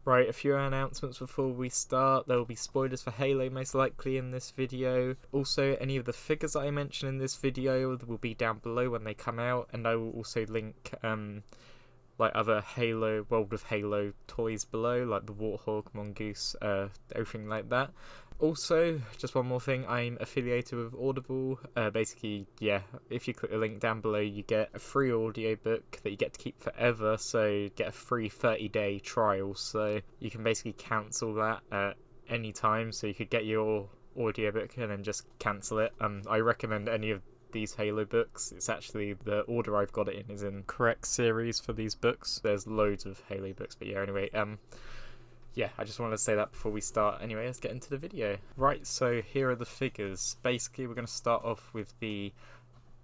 Right, a few announcements before we start. There will be spoilers for Halo most likely in this video. Also, any of the figures that I mention in this video will be down below when they come out, and I will also link like other Halo, World of Halo toys below, like the Warthog, Mongoose, everything like that. Also, just one more thing, I'm affiliated with Audible. Basically, yeah, if you click the link down below, you get a free audiobook that you get to keep forever, so you get a free 30-day trial, so you can basically cancel that at any time, so you could get your audiobook and then just cancel it. I recommend any of these Halo books. It's actually, the order I've got it in is in correct series for these books. There's loads of Halo books, but yeah, anyway, yeah, I just wanted to say that before we start. Anyway, let's get into the video. Right, so here are the figures. Basically, we're going to start off with the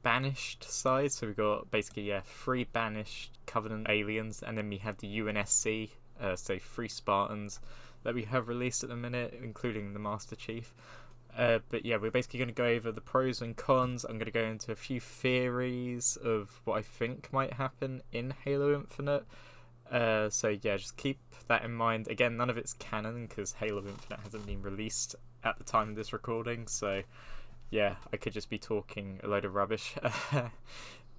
Banished side. So we've got basically, yeah, 3 Banished Covenant aliens, and then we have the UNSC, so 3 Spartans that we have released at the minute, including the Master Chief. But yeah, we're basically going to go over the pros and cons. I'm going to go into a few theories of what I think might happen in Halo Infinite. So yeah, just keep that in mind. Again, none of it's canon because Halo Infinite hasn't been released at the time of this recording, so yeah, I could just be talking a load of rubbish.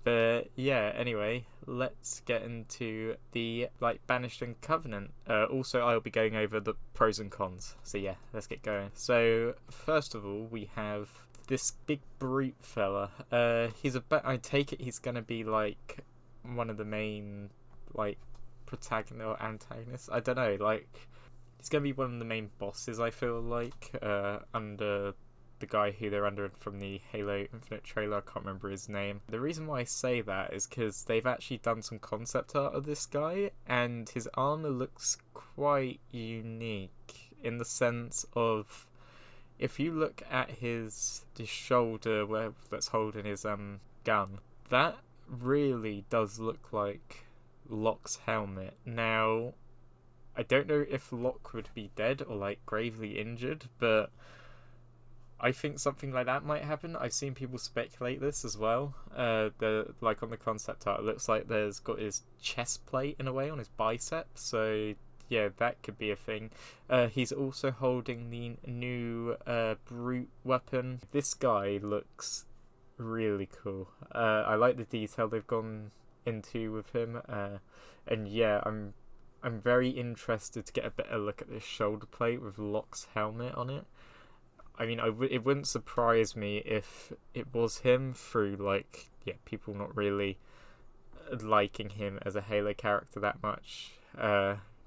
But yeah, anyway, let's get into the Banished and Covenant. Also, I'll be going over the pros and cons. So yeah, let's get going. So first of all, we have this big brute fella. I take it he's gonna be like one of the main protagonist or antagonist. I don't know, he's gonna be one of the main bosses, I feel like, under the guy who they're under from the Halo Infinite trailer. I can't remember his name. The reason why I say that is because they've actually done some concept art of this guy, and his armor looks quite unique in the sense of, if you look at his shoulder that's holding his gun, that really does look like Locke's helmet. Now, I don't know if Locke would be dead or gravely injured, but I think something like that might happen. I've seen people speculate this as well. On the concept art, it looks like there's got his chest plate in a way on his bicep, so yeah, that could be a thing. He's also holding the new brute weapon. This guy looks really cool. I like the detail they've gone into with him, and yeah, I'm very interested to get a better look at this shoulder plate with Locke's helmet on it. I mean, it wouldn't surprise me if it was him through people not really liking him as a Halo character that much,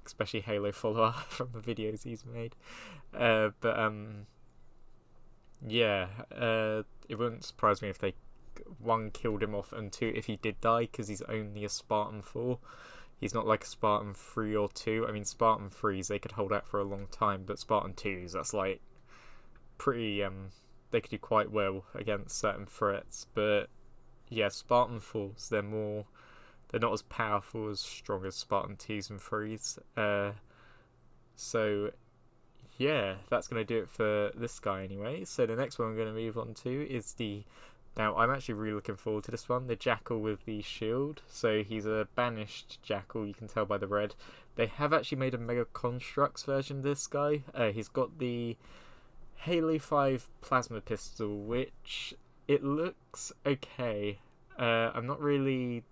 especially Halo follower from the videos he's made. Yeah, it wouldn't surprise me if they, 1, killed him off, and 2, if he did die, because he's only a Spartan 4. He's not like a Spartan 3 or 2. I mean, Spartan 3s, they could hold out for a long time, but Spartan 2s, that's pretty, they could do quite well against certain threats. But yeah, Spartan 4s, they're not as powerful, as strong as Spartan 2s and 3s. So yeah, that's going to do it for this guy anyway. So the next one I'm going to move on to is now, I'm actually really looking forward to this one, the Jackal with the shield. So he's a Banished Jackal, you can tell by the red. They have actually made a Mega Construx version of this guy. He's got the Halo 5 plasma pistol, which it looks okay. I'm not really,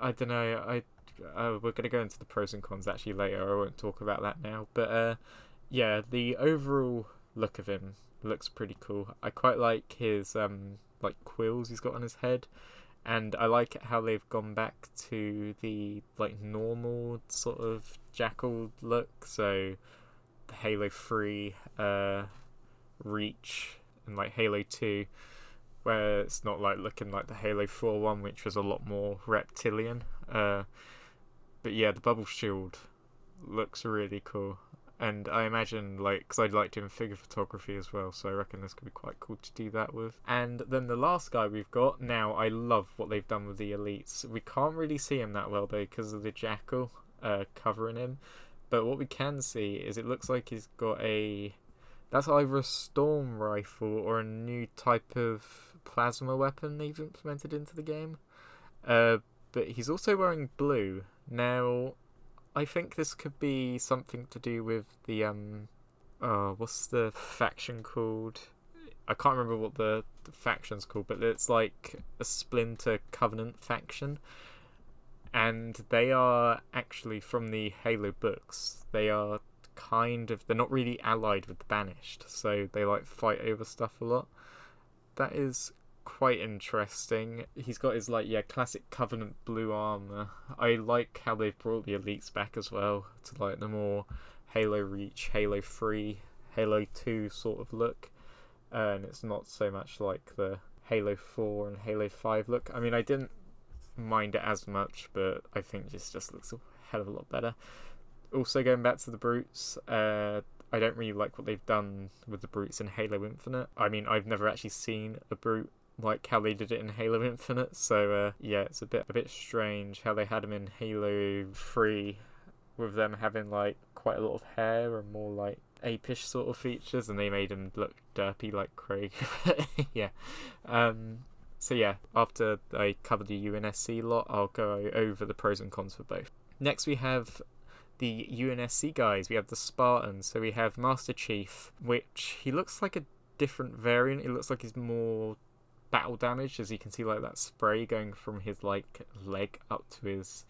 I don't know, we're going to go into the pros and cons actually later. I won't talk about that now. But yeah, the overall look of him looks pretty cool. I quite like his quills he's got on his head, and I like how they've gone back to the normal sort of Jackal look. So the Halo 3 Reach and Halo 2, where it's not looking like the Halo 4 one, which was a lot more reptilian. But yeah, the bubble shield looks really cool. And I imagine, because I'd like doing figure photography as well, so I reckon this could be quite cool to do that with. And then the last guy we've got, now I love what they've done with the elites. We can't really see him that well, though, because of the Jackal covering him. But what we can see is it looks like he's got that's either a storm rifle or a new type of plasma weapon they've implemented into the game. But he's also wearing blue. Now, I think this could be something to do with the oh, what's the faction called? I can't remember what the faction's called, but it's like a Splinter Covenant faction, and they are actually from the Halo books. They are they're not really allied with the Banished, so they like fight over stuff a lot. That is quite interesting. He's got his like classic Covenant blue armor. I like how they've brought the elites back as well to like the more Halo Reach, Halo 3, Halo 2 sort of look. And it's not so much like the Halo 4 and Halo 5 look. I mean, I didn't mind it as much, but I think this just looks a hell of a lot better. Also, going back to the brutes, I don't really like what they've done with the brutes in Halo Infinite. I mean, I've never actually seen a brute like how they did it in Halo Infinite, so yeah, it's a bit strange how they had them in Halo 3 with them having like quite a lot of hair and more like apish sort of features, and they made him look derpy like Craig. Yeah. So yeah, after I cover the UNSC lot, I'll go over the pros and cons for both. Next we have the UNSC guys. We have the Spartans. So we have Master Chief, which he looks like a different variant. It looks like he's more battle damage, as you can see like that spray going from his like leg up to his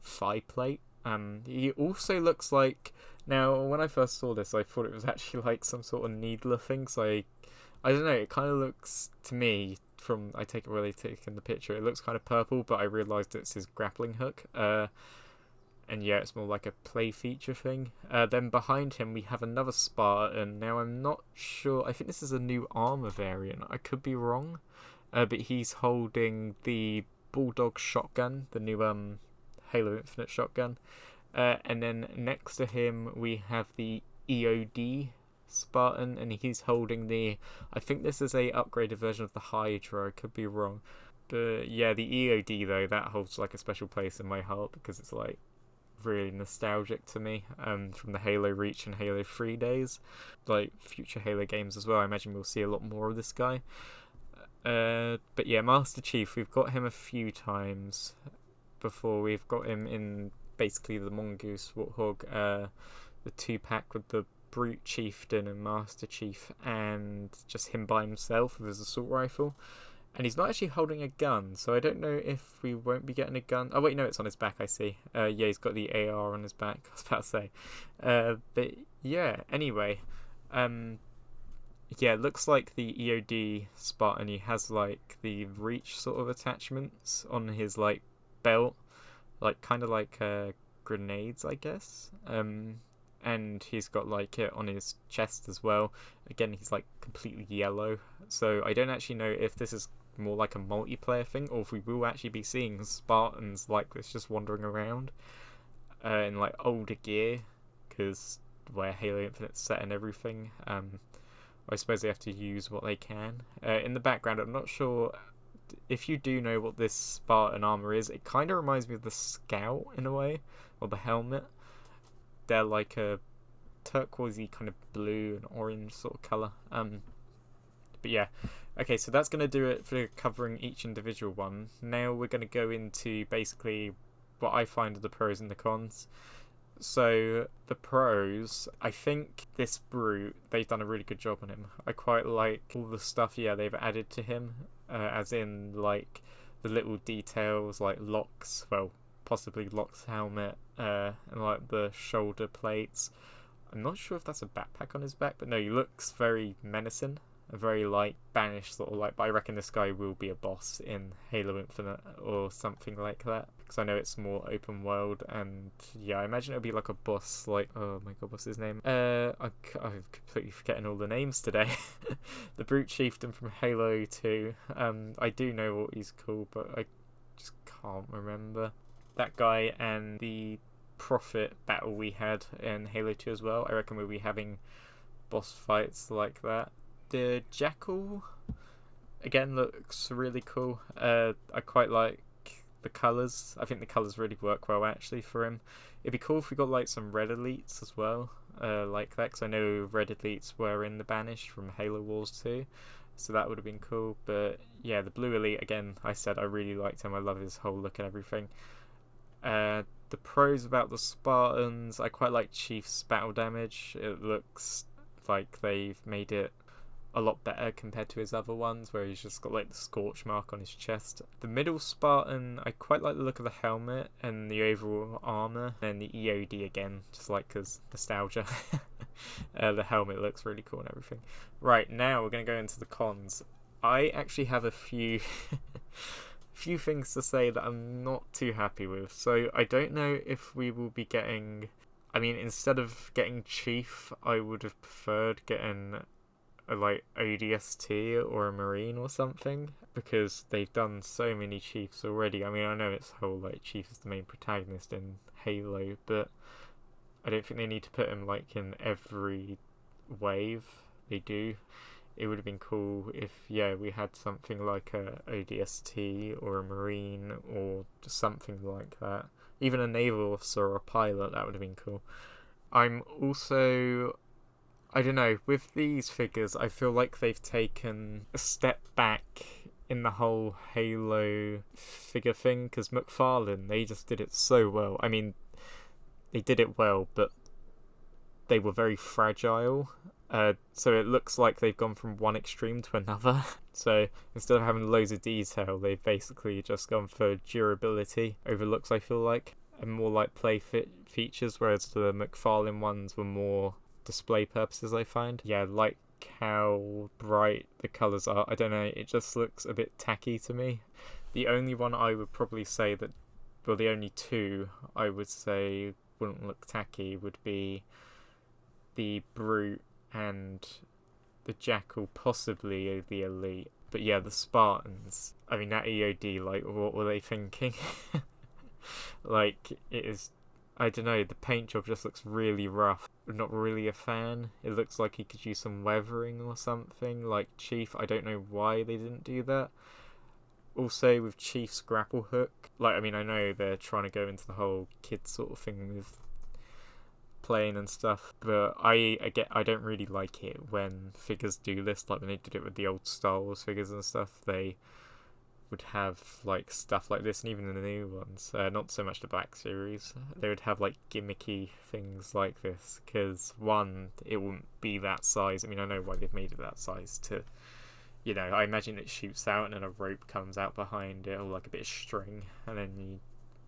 thigh plate. He also looks like, now when I first saw this I thought it was actually like some sort of needler thing, so I don't know, it kind of looks to me, from I take it where they take in the picture, it looks kind of purple, but I realised it's his grappling hook, and yeah, it's more like a play feature thing. Then behind him we have another Spartan. Now I'm not sure, I think this is a new armor variant, I could be wrong, but he's holding the Bulldog shotgun, the new Halo Infinite shotgun, and then next to him we have the EOD Spartan, and he's holding the, I think this is a upgraded version of the Hydra, I could be wrong, but yeah, the EOD though, that holds like a special place in my heart because it's like really nostalgic to me, from the Halo Reach and Halo 3 days, like future Halo games as well. I imagine we'll see a lot more of this guy. But yeah, Master Chief, we've got him a few times before. We've got him in basically the Mongoose Warthog, the 2-pack with the Brute Chieftain and Master Chief, and just him by himself with his assault rifle. And he's not actually holding a gun, so I don't know if we won't be getting a gun. Oh wait, no, it's on his back, I see. Yeah, he's got the AR on his back, I was about to say. But yeah, anyway. Yeah, it looks like the EOD Spartan, he has like the reach sort of attachments on his like belt. Like kind of like grenades, I guess. And he's got like it on his chest as well. Again, he's like completely yellow, so I don't actually know if this is more like a multiplayer thing or if we will actually be seeing Spartans like this just wandering around in like older gear, because where Halo Infinite's set and everything, I suppose they have to use what they can. In the background, I'm not sure if you do know what this Spartan armor is. It kind of reminds me of the Scout in a way, or the helmet. They're like a turquoisey kind of blue and orange sort of colour. But yeah, okay, so that's going to do it for covering each individual one. Now we're going to go into basically what I find are the pros and the cons. So the pros, I think this Brute, they've done a really good job on him. I quite like all the stuff, yeah, they've added to him, as in like the little details like Locke's, well, possibly Locke's helmet, and like the shoulder plates. I'm not sure if that's a backpack on his back, but no, he looks very menacing, a very like Banished sort of like, but I reckon this guy will be a boss in Halo Infinite or something like that, because I know it's more open world, and yeah, I imagine it'll be like a boss like, oh my god, what's his name? I'm completely forgetting all the names today. The Brute Chieftain from Halo 2. I do know what he's called, but I just can't remember. That guy and the Prophet battle we had in Halo 2 as well. I reckon we'll be having boss fights like that. The Jackal, again, looks really cool. I quite like the colours. I think the colours really work well, actually, for him. It'd be cool if we got, like, some Red Elites as well, like that, because I know Red Elites were in the Banished from Halo Wars 2, so that would have been cool. But, yeah, the Blue Elite, again, I said I really liked him. I love his whole look and everything. The pros about the Spartans, I quite like Chief's battle damage. It looks like they've made it a lot better compared to his other ones, where he's just got like the scorch mark on his chest. The middle Spartan, I quite like the look of the helmet and the overall armor, and the EOD again, just like because nostalgia. The helmet looks really cool and everything. Right, now we're going to go into the cons. I actually have a few few things to say that I'm not too happy with. So I don't know if we will be getting, I mean, instead of getting Chief, I would have preferred getting a like ODST or a Marine or something, because they've done so many Chiefs already. I mean, I know it's whole like Chief is the main protagonist in Halo, but I don't think they need to put him like in every wave they do. It would have been cool if, yeah, we had something like a ODST or a Marine or just something like that. Even a naval officer or a pilot, that would have been cool. I'm also, I don't know, with these figures, I feel like they've taken a step back in the whole Halo figure thing, because McFarlane, they just did it so well. I mean, they did it well, but they were very fragile. So it looks like they've gone from one extreme to another. So instead of having loads of detail, they've basically just gone for durability over looks, I feel like, and more like play fit features, whereas the McFarlane ones were more display purposes, I find. Yeah, like how bright the colours are. I don't know, it just looks a bit tacky to me. The only one I would probably say that, well, the only two I would say wouldn't look tacky would be the Brute and the Jackal, possibly the Elite. But yeah, the Spartans, I mean, that EOD, like, what were they thinking? Like, it is, I don't know, the paint job just looks really rough. I'm not really a fan. It looks like he could use some weathering or something. Like Chief, I don't know why they didn't do that. Also, with Chief's grapple hook, like, I mean, I know they're trying to go into the whole kid sort of thing with playing and stuff, but I don't really like it when figures do this. Like when they did it with the old Star Wars figures and stuff, they would have like stuff like this, and even in the new ones, not so much the Black Series, they would have like gimmicky things like this, because one, it wouldn't be that size. I mean, I know why they've made it that size to, you know, I imagine it shoots out and then a rope comes out behind it, or like a bit of string, and then you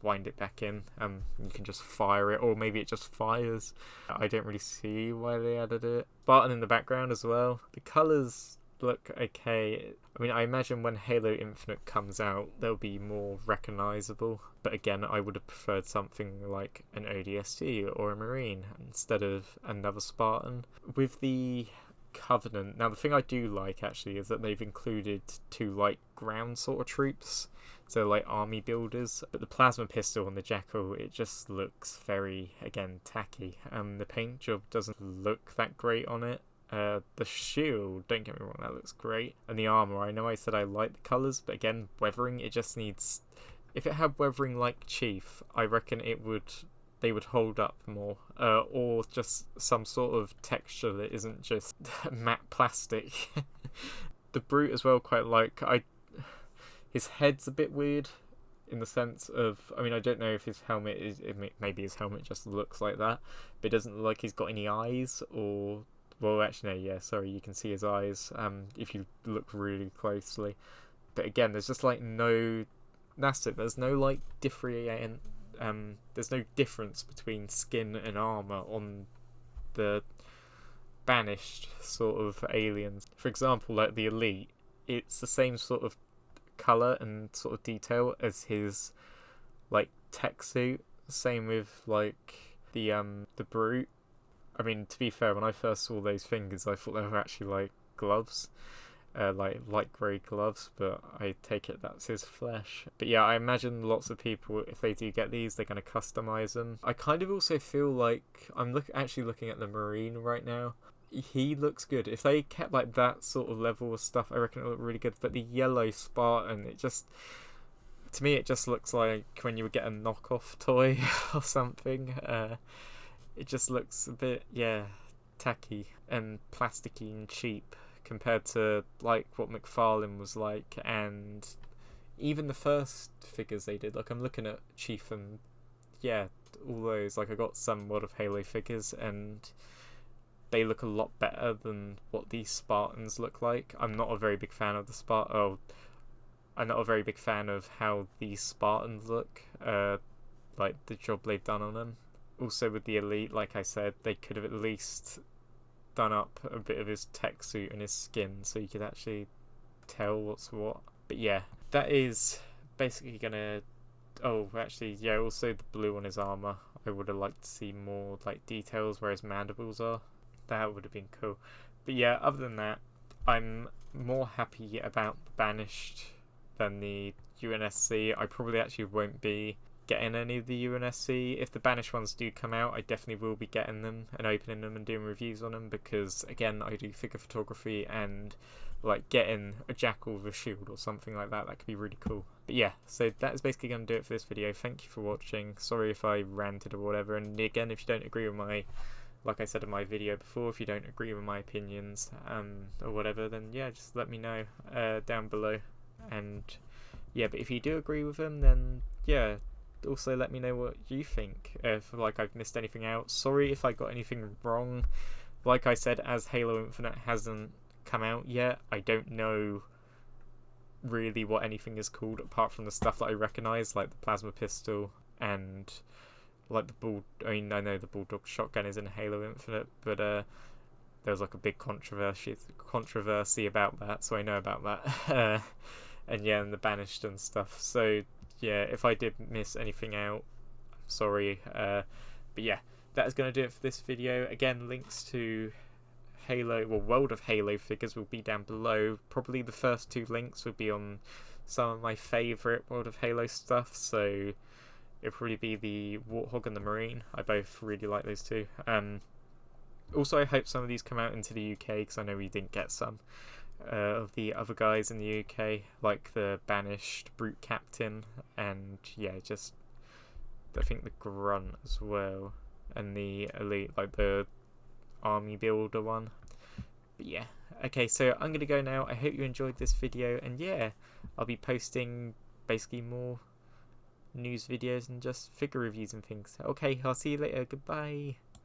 wind it back in and you can just fire it, or maybe it just fires. I don't really see why they added it. Spartan in the background as well. The colours look okay. I mean, I imagine when Halo Infinite comes out, they'll be more recognisable. But again, I would have preferred something like an ODST or a Marine instead of another Spartan. With the Covenant, now the thing I do like actually is that they've included two like ground sort of troops, so like army builders. But the plasma pistol and the Jackal, it just looks very, again, tacky. The paint job doesn't look that great on it. The shield, don't get me wrong, that looks great. And the armour, I know I said I like the colours, but again, weathering, it just needs, if it had weathering like Chief, I reckon they would hold up more, or just some sort of texture that isn't just matte plastic. The Brute as well, quite like. His head's a bit weird in the sense of, I mean, I don't know if his helmet is, maybe his helmet just looks like that, but it doesn't look like he's got any eyes, or, well, actually no, yeah, sorry, you can see his eyes if you look really closely. But again, there's just like no, that's it, there's no like there's no difference between skin and armour on the Banished sort of aliens. For example, like the Elite, it's the same sort of colour and sort of detail as his like tech suit. Same with like the Brute. I mean, to be fair, when I first saw those fingers, I thought they were actually like gloves. Like light grey gloves, but I take it that's his flesh. But yeah, I imagine lots of people, if they do get these, they're going to customise them. I kind of also feel like, I'm actually looking at the Marine right now. He looks good. If they kept like that sort of level of stuff, I reckon it would look really good. But the yellow Spartan, it just, to me, it just looks like when you would get a knockoff toy or something. It just looks a bit, yeah, tacky and plasticky and cheap, compared to like what McFarlane was like, and even the first figures they did. Like I'm looking at Chief and yeah, all those, like I got some World of Halo figures and they look a lot better than what these Spartans look like. I'm not a very big fan of I'm not a very big fan of how these Spartans look, like the job they've done on them. Also with the Elite, like I said, they could have at least done up a bit of his tech suit and his skin so you could actually tell what's what. But yeah, that is basically gonna... Oh, actually, yeah, also the blue on his armour. I would have liked to see more like details where his mandibles are. That would have been cool. But yeah, other than that, I'm more happy about the Banished than the UNSC. I probably actually won't be getting any of the UNSC. If the Banished ones do come out, I definitely will be getting them and opening them and doing reviews on them, because again, I do figure photography, and like getting a jackal with a shield or something like that could be really cool. But yeah, so that is basically going to do it for this video. Thank you for watching. Sorry if I ranted or whatever, and again, if you don't agree with my, like I said in my video before, if you don't agree with my opinions or whatever, then yeah, just let me know down below. And yeah, but if you do agree with them, then yeah, also let me know what you think, if like I've missed anything out. Sorry if I got anything wrong. Like I said, as Halo Infinite hasn't come out yet, I don't know really what anything is called apart from the stuff that I recognise, like the plasma pistol and like the I know the bulldog shotgun is in Halo Infinite, but there was like a big controversy about that, so I know about that. And yeah, and the Banished and stuff. So yeah, if I did miss anything out, I'm sorry. But yeah, that is going to do it for this video. Again, links to World of Halo figures will be down below. Probably the first two links would be on some of my favourite World of Halo stuff, so it'll probably be the Warthog and the Marine. I both really like those two. Also, I hope some of these come out into the UK, because I know we didn't get some of the other guys in the UK, like the Banished Brute Captain, and yeah, just I think the Grunt as well, and the Elite, like the Army Builder one. But yeah, okay, so I'm gonna go now. I hope you enjoyed this video, and yeah, I'll be posting basically more news videos and just figure reviews and things. Okay, I'll see you later. Goodbye.